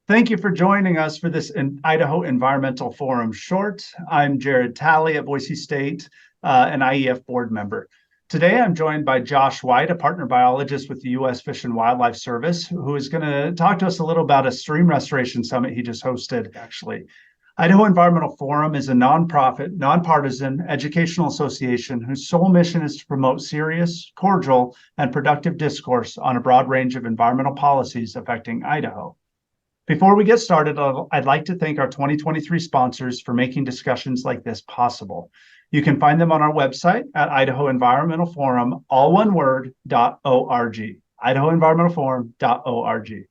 Thank you for joining us for this Idaho Environmental Forum short. I'm Jared Talley at Boise State, an IEF board member. Today, I'm joined by Josh White, a partner biologist with the U.S. Fish and Wildlife Service, who is going to talk to us a little about a stream restoration summit he just hosted, actually. Idaho Environmental Forum is a nonprofit, nonpartisan educational association whose sole mission is to promote serious, cordial, and productive discourse on a broad range of environmental policies affecting Idaho. Before we get started, I'd like to thank our 2023 sponsors for making discussions like this possible. You can find them on our website at Idaho Environmental Forum, all one word, .org, idahoenvironmentalforum.org.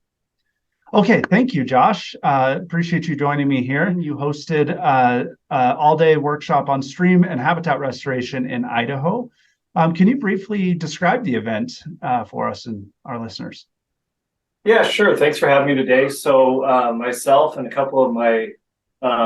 Okay, thank you, Josh. Appreciate you joining me here. You hosted an all-day workshop on stream and habitat restoration in Idaho. Can you briefly describe the event for us and our listeners? Yeah, sure. Thanks for having me today. So myself and a couple of my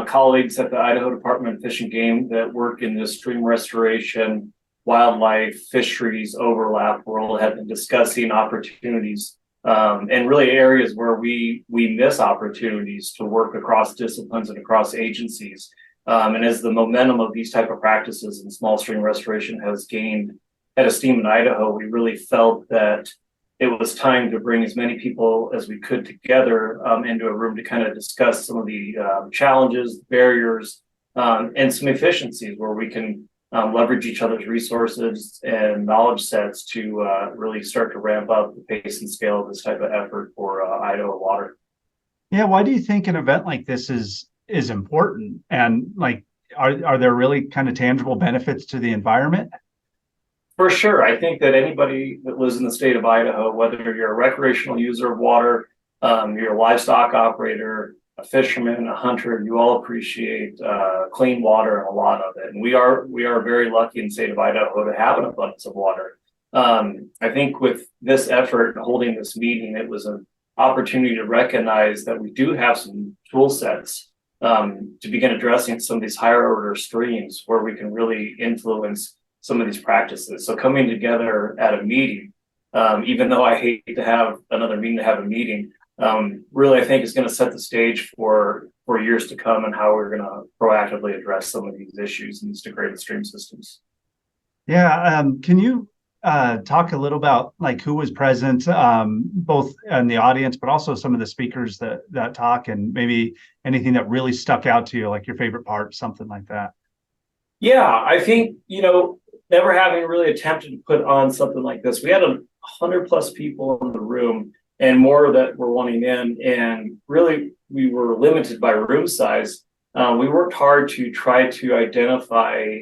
colleagues at the Idaho Department of Fish and Game that work in the stream restoration, wildlife, fisheries overlap world have been discussing opportunities and really areas where we miss opportunities to work across disciplines and across agencies. And as the momentum of these type of practices in small stream restoration has gained head of steam in Idaho, we really felt that it was time to bring as many people as we could together into a room to kind of discuss some of the challenges, barriers, and some efficiencies where we can leverage each other's resources and knowledge sets to really start to ramp up the pace and scale of this type of effort for Idaho water. Yeah, why do you think an event like this is important? And like, are there really kind of tangible benefits to the environment? For sure. I think that anybody that lives in the state of Idaho, whether you're a recreational user of water, you're a livestock operator, a fisherman, a hunter, you all appreciate clean water and a lot of it. And we are very lucky in the state of Idaho to have an abundance of water. I think with this effort holding this meeting, it was an opportunity to recognize that we do have some tool sets to begin addressing some of these higher order streams where we can really influence some of these practices. So coming together at a meeting, even though I hate to have another meeting to have a meeting, really I think is going to set the stage for years to come and how we're going to proactively address some of these issues in these degraded stream systems. Yeah, can you talk a little about like who was present, both in the audience, but also some of the speakers that talk, and maybe anything that really stuck out to you, like your favorite part, something like that? Yeah, I think, never having really attempted to put on something like this, we had 100+ people in the room and more that were wanting in, and really we were limited by room size. We worked hard to try to identify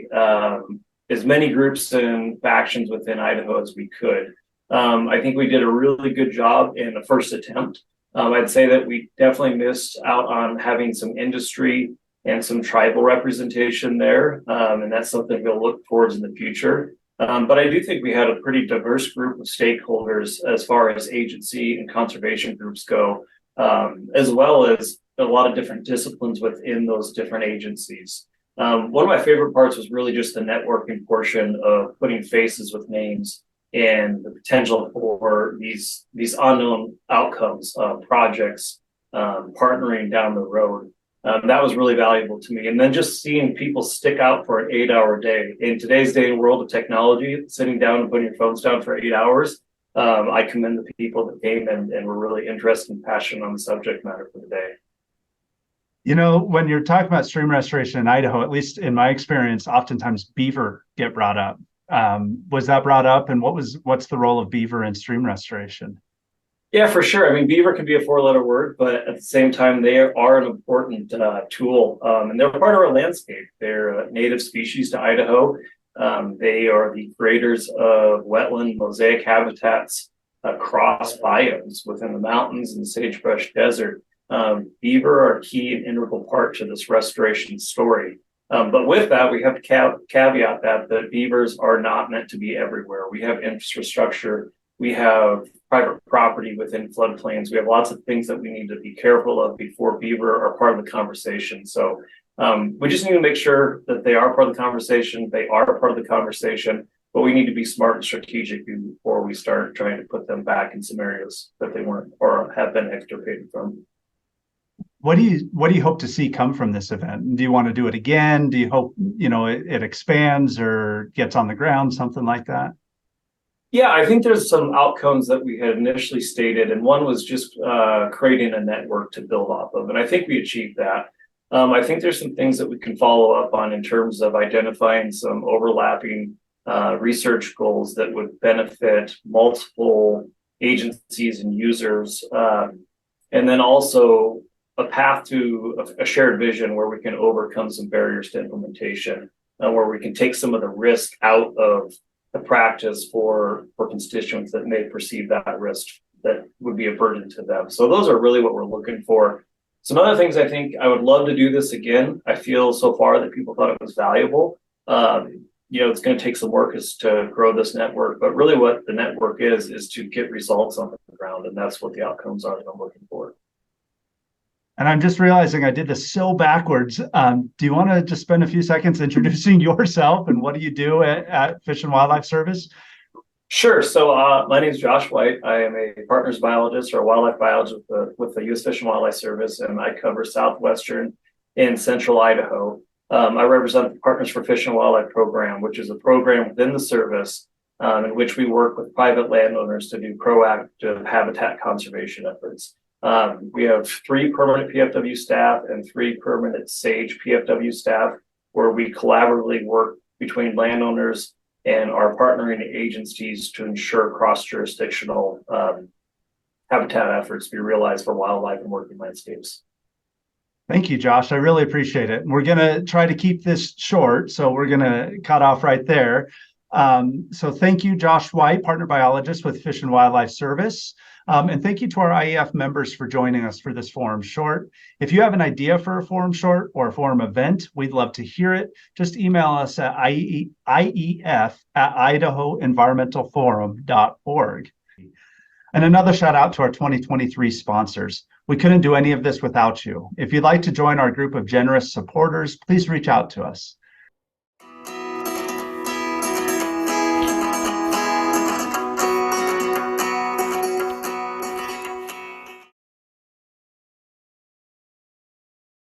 as many groups and factions within Idaho as we could. I think we did a really good job in the first attempt. I'd say that we definitely missed out on having some industry and some tribal representation there. And that's something we'll look towards in the future. But I do think we had a pretty diverse group of stakeholders as far as agency and conservation groups go, as well as a lot of different disciplines within those different agencies. One of my favorite parts was really just the networking portion of putting faces with names and the potential for these unknown outcomes of projects partnering down the road. That was really valuable to me. And then just seeing people stick out for an 8-hour day. In today's day and world of technology, sitting down and putting your phones down for 8 hours, I commend the people that came and were really interested and passionate on the subject matter for the day. When you're talking about stream restoration in Idaho, at least in my experience, oftentimes beaver get brought up. Was that brought up, and what's the role of beaver in stream restoration? Yeah, for sure. I mean, beaver can be a 4-letter word, but at the same time, they are an important tool, and they're part of our landscape. They're a native species to Idaho. They are the creators of wetland mosaic habitats across biomes within the mountains and the sagebrush desert. Beaver are a key and integral part to this restoration story. But with that, we have to caveat that beavers are not meant to be everywhere. We have infrastructure. We have private property within floodplains. We have lots of things that we need to be careful of before beaver are part of the conversation. So we just need to make sure that they are part of the conversation. They are a part of the conversation, but we need to be smart and strategic before we start trying to put them back in some areas that they weren't or have been extirpated from. What do you hope to see come from this event? Do you want to do it again? Do you hope, it expands or gets on the ground, something like that? Yeah, I think there's some outcomes that we had initially stated, and one was just creating a network to build off of, and I think we achieved that. I think there's some things that we can follow up on in terms of identifying some overlapping research goals that would benefit multiple agencies and users, and then also a path to a shared vision where we can overcome some barriers to implementation, where we can take some of the risk out of the practice for constituents that may perceive that risk that would be a burden to them. So those are really what we're looking for. Some other things, I think I would love to do this again. I feel so far that people thought it was valuable. It's going to take some work is to grow this network, but really what the network is to get results on the ground, and that's what the outcomes are that I'm looking for. And I'm just realizing I did this so backwards. Do you want to just spend a few seconds introducing yourself and what do you do at Fish and Wildlife Service? Sure. So my name is Josh White. I am a partners biologist or a wildlife biologist with the U.S. Fish and Wildlife Service, and I cover southwestern and central Idaho. I represent the Partners for Fish and Wildlife program, which is a program within the service in which we work with private landowners to do proactive habitat conservation efforts. We have 3 permanent PFW staff and 3 permanent SAGE PFW staff, where we collaboratively work between landowners and our partnering agencies to ensure cross-jurisdictional habitat efforts be realized for wildlife and working landscapes. Thank you, Josh. I really appreciate it. We're going to try to keep this short, so we're going to cut off right there. So thank you, Josh White, partner biologist with Fish and Wildlife Service. And thank you to our IEF members for joining us for this forum short. If you have an idea for a forum short or a forum event, we'd love to hear it. Just email us at ief@idahoenvironmentalforum.org. And another shout out to our 2023 sponsors. We couldn't do any of this without you. If you'd like to join our group of generous supporters, please reach out to us.